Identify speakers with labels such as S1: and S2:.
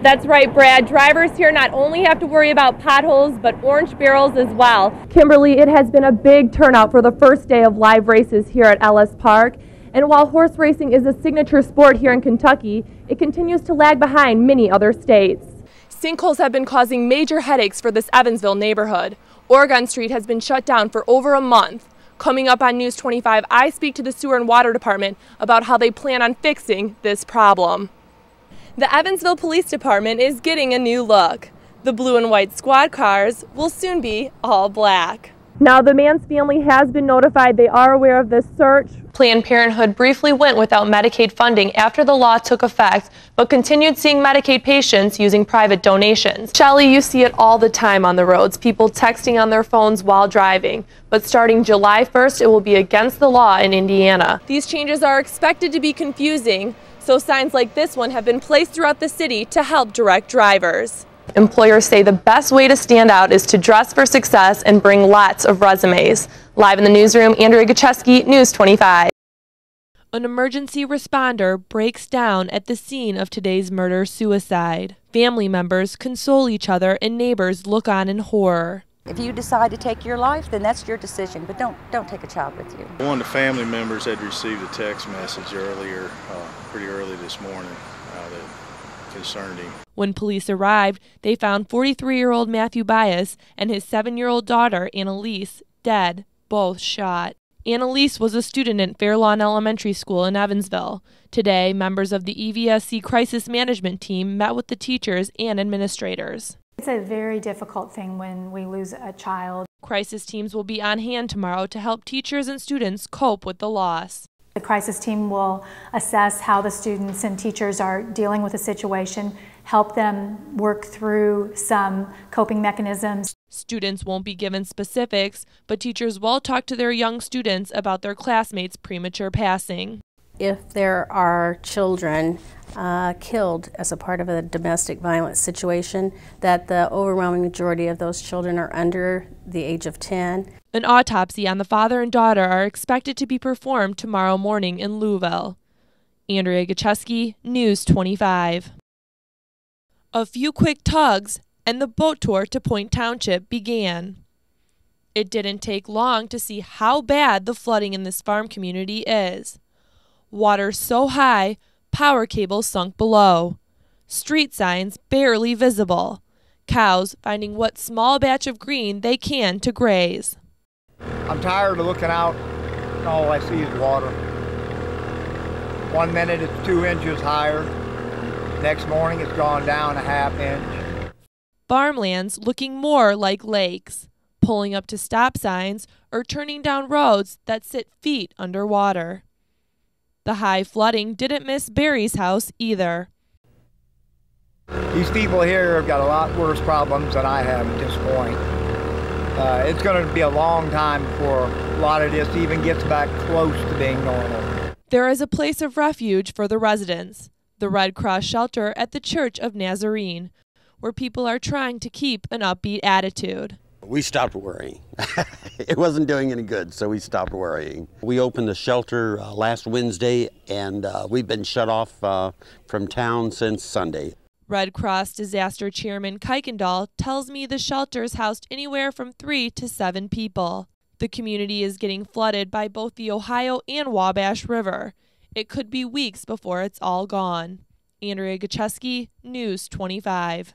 S1: That's right, Brad. Drivers here not only have to worry about potholes, but orange barrels as well. Kimberly, it has been a big turnout for the first day of live races here at Ellis Park. And while horse racing is a signature sport here in Kentucky, it continues to lag behind many other states. Sinkholes have been causing major headaches for this Evansville neighborhood. Oregon Street has been shut down for over a month. Coming up on News 25, I speak to the Sewer and Water Department about how they plan on fixing this problem. The Evansville Police Department is getting a new look. The blue and white squad cars will soon be all black. Now, the man's family has been notified. They are aware of this search. Planned Parenthood briefly went without Medicaid funding after the law took effect, but continued seeing Medicaid patients using private donations. Shelley, you see it all the time on the roads, people texting on their phones while driving. But starting July 1st, it will be against the law in Indiana. These changes are expected to be confusing, so signs like this one have been placed throughout the city to help direct drivers. Employers say the best way to stand out is to dress for success and bring lots of resumes. Live in the newsroom, Andrea Giczewski, News 25. An emergency responder breaks down at the scene of today's murder-suicide. Family members console each other and neighbors look on in horror.
S2: If you decide to take your life, then that's your decision, but don't take a child with you.
S3: One of the family members had received a text message earlier, pretty early this morning, that concerned him.
S1: When police arrived, they found 43-year-old Matthew Bias and his 7-year-old daughter, Annalise, dead, both shot. Annalise was a student at Fairlawn Elementary School in Evansville. Today, members of the EVSC crisis management team met with the teachers and administrators.
S4: It's a very difficult thing when we lose a child.
S1: Crisis teams will be on hand tomorrow to help teachers and students cope with the loss.
S4: The crisis team will assess how the students and teachers are dealing with the situation, help them work through some coping mechanisms.
S1: Students won't be given specifics, but teachers will talk to their young students about their classmates' premature passing.
S5: If there are children killed as a part of a domestic violence situation, that the overwhelming majority of those children are under the age of 10.
S1: An autopsy on the father and daughter are expected to be performed tomorrow morning in Louisville. Andrea Giczewski, News 25. A few quick tugs and the boat tour to Point Township began. It didn't take long to see how bad the flooding in this farm community is. Water so high, power cables sunk below. Street signs barely visible. Cows finding what small batch of green they can to graze.
S6: I'm tired of looking out and all I see is water. 1 minute it's 2 inches higher. Next morning it's gone down a ½ inch.
S1: Farmlands looking more like lakes, pulling up to stop signs or turning down roads that sit feet underwater. The high flooding didn't miss Barry's house either.
S6: These people here have got a lot worse problems than I have at this point. It's going to be a long time before a lot of this even gets back close to being normal.
S1: There is a place of refuge for the residents, the Red Cross shelter at the Church of Nazarene, where people are trying to keep an upbeat attitude.
S7: We stopped worrying. It wasn't doing any good, so we stopped worrying. We opened the shelter last Wednesday, and we've been shut off from town since Sunday.
S1: Red Cross Disaster Chairman Kuykendall tells me the shelters housed anywhere from 3 to 7 people. The community is getting flooded by both the Ohio and Wabash River. It could be weeks before it's all gone. Andrea Giczewski, News 25.